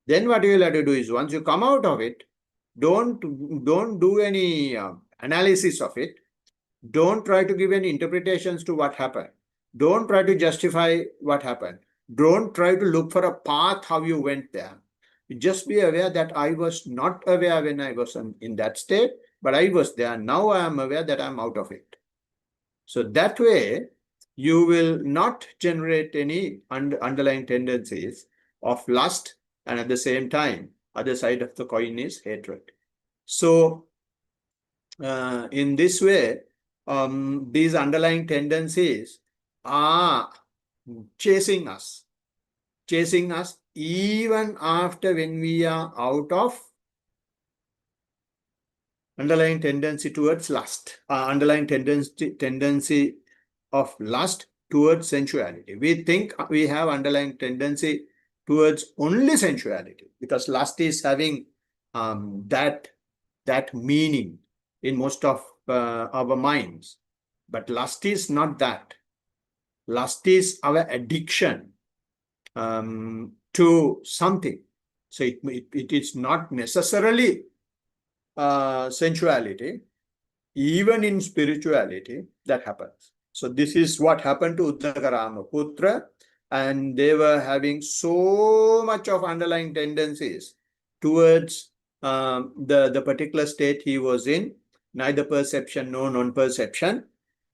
Then what you will have to do is, once you come out of it, don't do any analysis of it. Don't try to give any interpretations to what happened. Don't try to justify what happened. Don't try to look for a path how you went there. Just be aware that I was not aware when I was in that state, but I was there. Now I am aware that I'm out of it. So that way, you will not generate any underlying tendencies of lust, and at the same time, other side of the coin is hatred. So in this way, these underlying tendencies are chasing us even after when we are out of underlying tendency towards lust, underlying tendency of lust towards sensuality. We think we have underlying tendency towards only sensuality because lust is having that meaning in most of our minds. But lust is not that. Lust is our addiction to something. So it is not necessarily sensuality. Even in spirituality, that happens. So this is what happened to Uddaka Ramaputra, and they were having so much of underlying tendencies towards the particular state he was in, neither perception nor non-perception,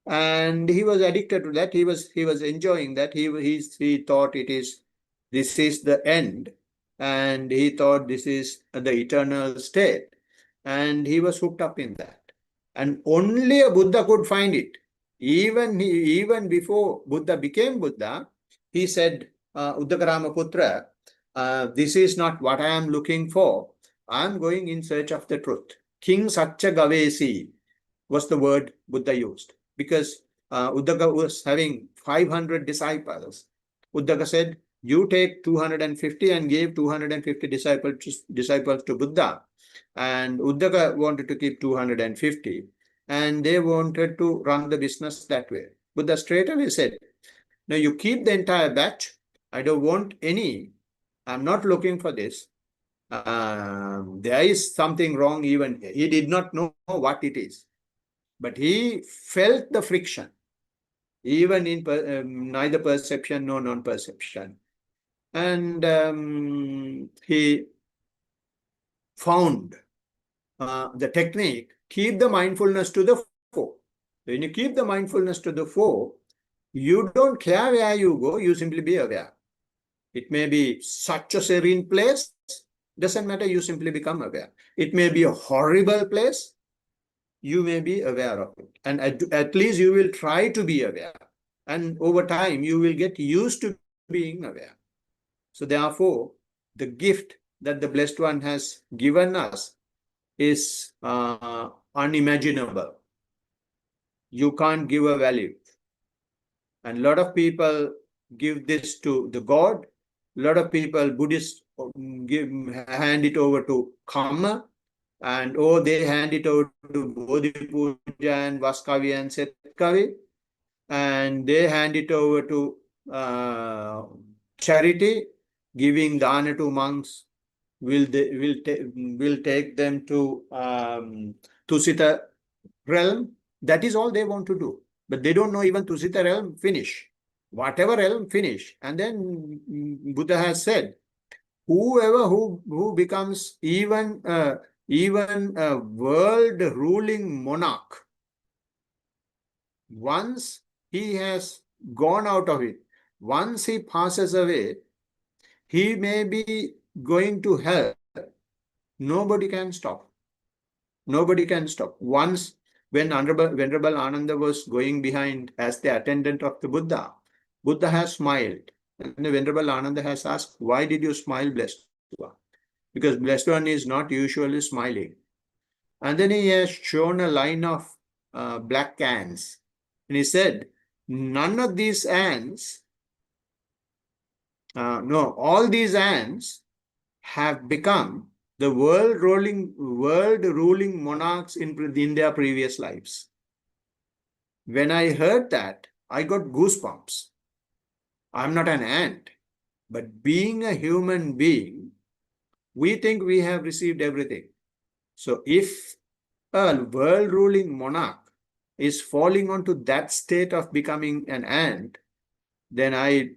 and he was addicted to that. He was enjoying that. He thought this is the end, and he thought this is the eternal state, and he was hooked up in that. And only a Buddha could find it. Even before Buddha became Buddha, he said, Uddaka Ramaputra, this is not what I am looking for. I am going in search of the truth. King Satcha Gavesi was the word Buddha used. Because Uddaka was having 500 disciples. Uddaka said, you take 250 and gave 250 disciples to Buddha. And Uddaka wanted to keep 250, and they wanted to run the business that way. Buddha straight away said, no, you keep the entire batch. I don't want any. I'm not looking for this. There is something wrong even. He did not know what it is. But he felt the friction, even in neither perception nor non-perception. And he found the technique, keep the mindfulness to the fore. When you keep the mindfulness to the fore, you don't care where you go, you simply be aware. It may be such a serene place, doesn't matter, you simply become aware. It may be a horrible place, you may be aware of it. And at least you will try to be aware. And over time, you will get used to being aware. So therefore, the gift that the Blessed One has given us is unimaginable. You can't give a value. And a lot of people give this to the God. A lot of people, Buddhists, hand it over to karma, and they hand it over to Bodhi Puja and Vaskavi and Setkavi, and they hand it over to charity, giving dana to monks will take them to Tusita realm. That is all they want to do. But they don't know even Tusita realm finish. Whatever realm finish. And then Buddha has said, whoever who becomes even a world ruling monarch, once he has gone out of it, once he passes away, he may be going to hell. Nobody can stop. Nobody can stop. Once, when Venerable Ananda was going behind as the attendant of the Buddha, Buddha has smiled. And the Venerable Ananda has asked, why did you smile, Blessed One? Because Blessed One is not usually smiling. And then he has shown a line of black ants. And he said, none of these ants, all these ants have become the world ruling monarchs in their previous lives. When I heard that, I got goosebumps. I'm not an ant, but being a human being, we think we have received everything. So if a world ruling monarch is falling onto that state of becoming an ant, then I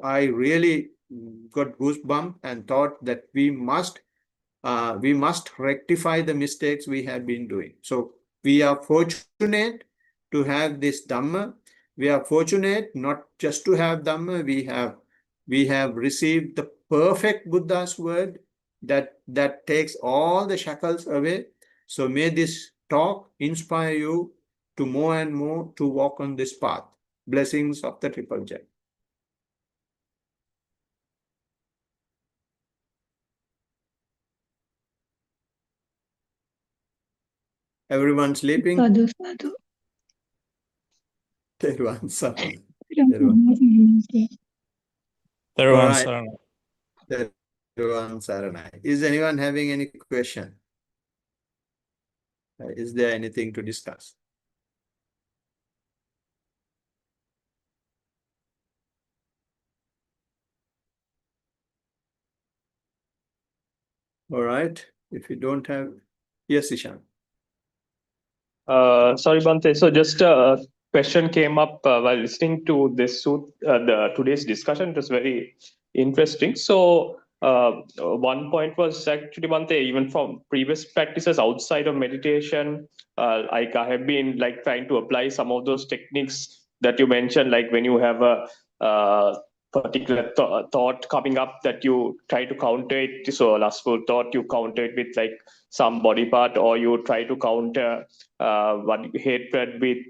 really got goosebumps and thought that we must rectify the mistakes we have been doing. So we are fortunate to have this Dhamma. We are fortunate not just to have Dhamma. We have received the perfect Buddha's word that takes all the shackles away. So may this talk inspire you to more and more to walk on this path. Blessings of the Triple Gem. Everyone sleeping? Sadhu, sadhu. Everyone sleeping. Everyone, All right. Saranai. Everyone Saranai. Is anyone having any question? Is there anything to discuss? All right. If you don't have, yes, Ishan. Sorry, Bante. So just a question came up while listening to this today's discussion. It was very interesting. So one point was actually, Bante, even from previous practices outside of meditation, like I have been like trying to apply some of those techniques that you mentioned, like when you have a particular thought coming up that you try to counter it. So a lustful thought, you counter it with like some body part, or you try to counter hatred with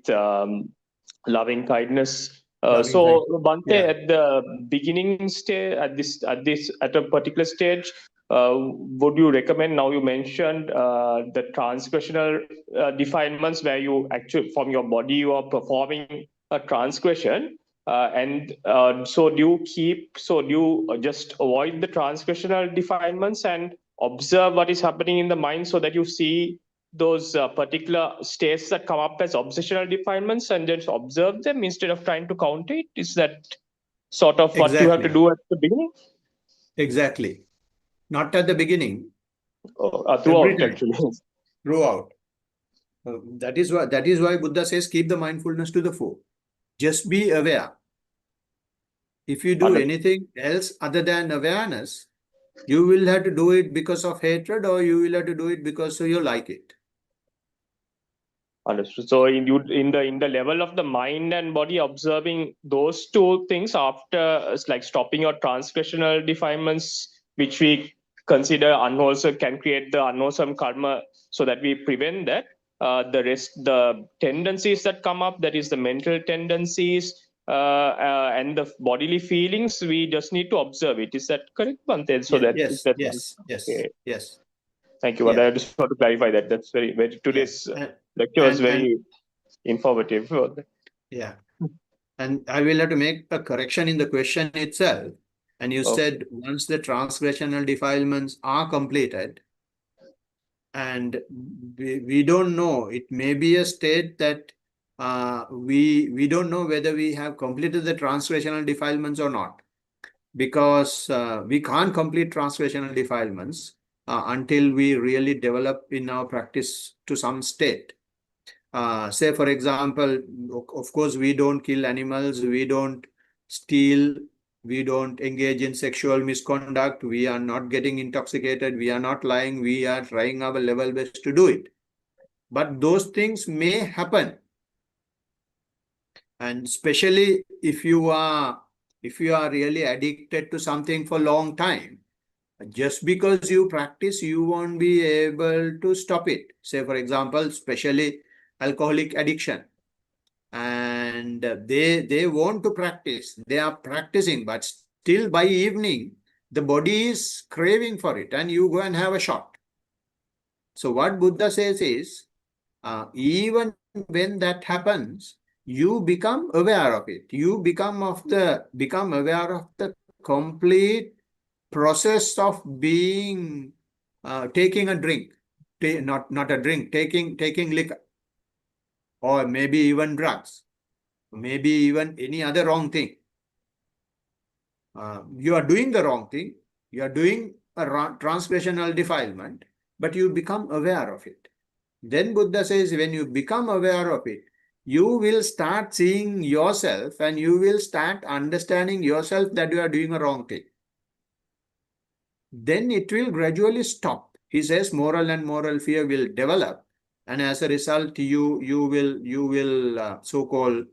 loving kindness. So Bante, Yeah. at the beginning stage, at a particular stage, would you recommend? Now you mentioned the transgressional defilements, where you actually from your body you are performing a transgression. So do you just avoid the transgressional defilements and observe what is happening in the mind, so that you see those particular states that come up as obsessional defilements and just observe them instead of trying to counter it? Is that sort of what you have to do at the beginning? Exactly. Not at the beginning. Throughout, actually. Throughout. That is why Buddha says keep the mindfulness to the fore. Just be aware. If you do anything else other than awareness, you will have to do it because of hatred, or you will have to do it because you like it. Understood. So in the level of the mind and body, observing those two things after like stopping your transgressional defilements, which we consider unwholesome, can create the unwholesome karma, so that we prevent that. The tendencies that come up, that is the mental tendencies and the bodily feelings, we just need to observe it. Is that correct, Bante? So Yes. Thank you. Yeah. I just want to clarify that. That's very today's lecture was very informative. Yeah. And I will have to make a correction in the question itself. And you said once the transgressional defilements are completed, and we don't know, it may be a state that we don't know whether we have completed the transgressional defilements or not, because we can't complete transgressional defilements until we really develop in our practice to some state. Say, for example, of course, we don't kill animals, we don't steal, we don't engage in sexual misconduct, we are not getting intoxicated, we are not lying, we are trying our level best to do it. But those things may happen. And especially if you are really addicted to something for a long time, just because you practice, you won't be able to stop it. Say, for example, especially alcoholic addiction. And they want to practice. They are practicing, but still by evening, the body is craving for it, and you go and have a shot. So what Buddha says is, even when that happens, you become aware of it. You become aware of the complete process of being taking a drink, not a drink, taking liquor, or maybe even drugs, maybe even any other wrong thing. You are doing the wrong thing. You are doing a transgressional defilement, but you become aware of it. Then Buddha says, when you become aware of it, you will start seeing yourself, and you will start understanding yourself that you are doing a wrong thing. Then it will gradually stop. He says moral and moral fear will develop, and as a result, you will so-called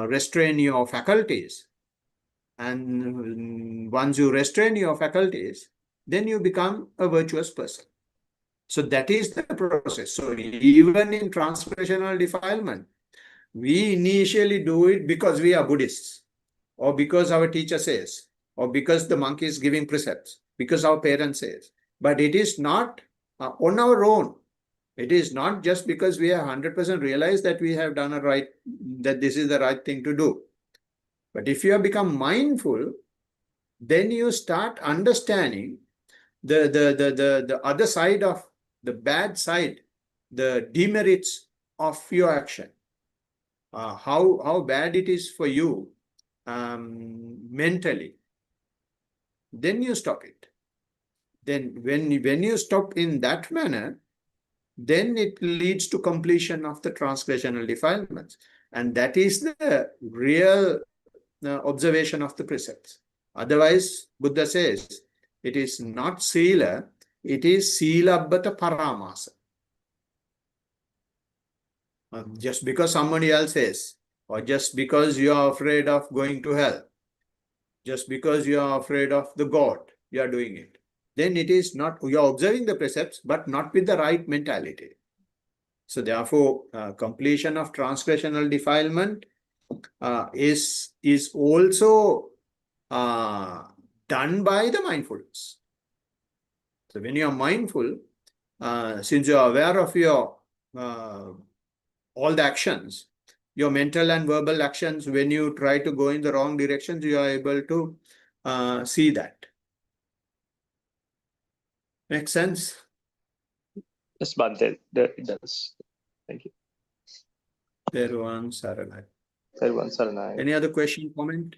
restrain your faculties. And once you restrain your faculties, then you become a virtuous person. So that is the process. So even in transgressional defilement, we initially do it because we are Buddhists, or because our teacher says, or because the monk is giving precepts, because our parents says. But it is not on our own. It is not just because we are 100% realized that we have done a right, that this is the right thing to do. But if you have become mindful, then you start understanding the other side of the bad side, the demerits of your action, how bad it is for you mentally. Then you stop it. Then when you stop in that manner, then it leads to completion of the transgressional defilements. And that is the real observation of the precepts. Otherwise, Buddha says, it is not sila, it is silabbata paramasa. Just because somebody else says, or just because you are afraid of going to hell, just because you are afraid of the God, you are doing it. Then it is not, you are observing the precepts, but not with the right mentality. So therefore, completion of transgressional defilement is also done by the mindfulness. So when you are mindful, since you are aware of your all the actions, your mental and verbal actions, when you try to go in the wrong directions, you are able to see that. Makes sense? Yes, Bhante, it does. Thank you. Everyone, Saranai. Everyone, Saranai. Any other question, comment?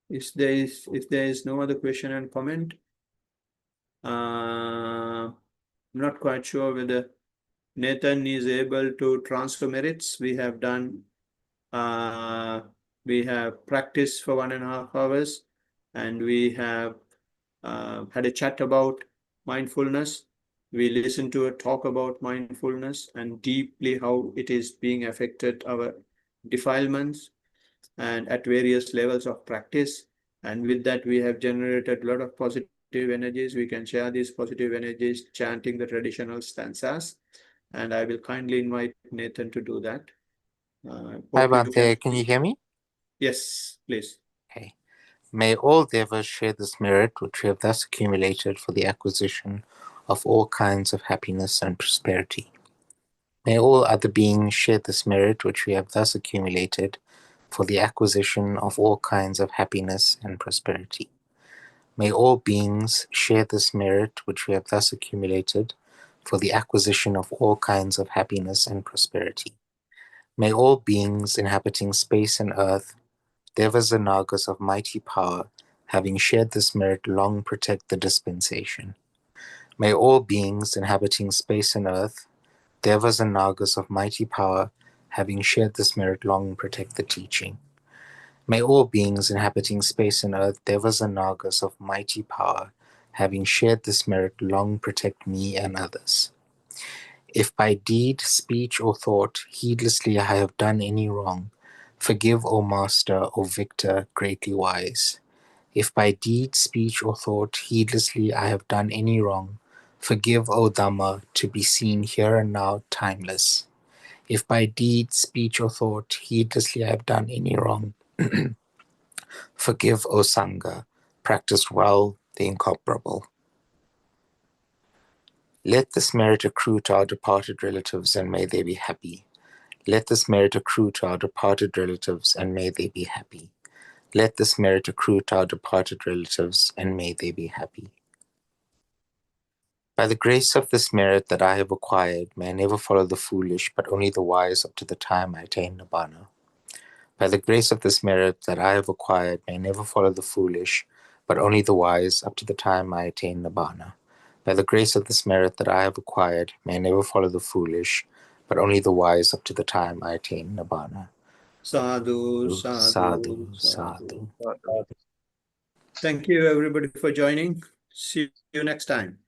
If there is no other question and comment, I'm not quite sure whether Nathan is able to transfer merits. We have done, we have practiced for 1.5 hours, and we have had a chat about mindfulness. We listened to a talk about mindfulness and deeply how it is being affected our defilements and at various levels of practice. And with that, we have generated a lot of positive energies. We can share these positive energies chanting the traditional stanzas. And I will kindly invite Nathan to do that. Hi, Bhante. Can you hear me? Yes, please. Okay. May all devas share this merit which we have thus accumulated for the acquisition of all kinds of happiness and prosperity. May all other beings share this merit which we have thus accumulated for the acquisition of all kinds of happiness and prosperity. May all beings share this merit which we have thus accumulated for the acquisition of all kinds of happiness and prosperity. May all beings inhabiting space and earth, devas and nagas of mighty power, having shared this merit, long protect the dispensation. May all beings inhabiting space and earth, devas and nagas of mighty power, having shared this merit, long protect the teaching. May all beings inhabiting space and earth, devas and nagas of mighty power, having shared this merit, long protect me and others. If by deed, speech, or thought, heedlessly I have done any wrong, forgive, O Master, O Victor, greatly wise. If by deed, speech, or thought, heedlessly I have done any wrong, forgive, O Dhamma, to be seen here and now, timeless. If by deed, speech, or thought, heedlessly I have done any wrong, forgive, O Sangha, practiced well, the incomparable. Let this merit accrue to our departed relatives, and may they be happy. Let this merit accrue to our departed relatives, and may they be happy. Let this merit accrue to our departed relatives, and may they be happy. By the grace of this merit that I have acquired, may I never follow the foolish, but only the wise up to the time I attain Nibbana. By the grace of this merit that I have acquired, may I never follow the foolish, but only the wise up to the time I attain Nibbana. By the grace of this merit that I have acquired, may I never follow the foolish, but only the wise up to the time I attain Nibbana. Sadhu, Sadhu, sadhu, sadhu. sadhu. Thank you, everybody, for joining. See you next time.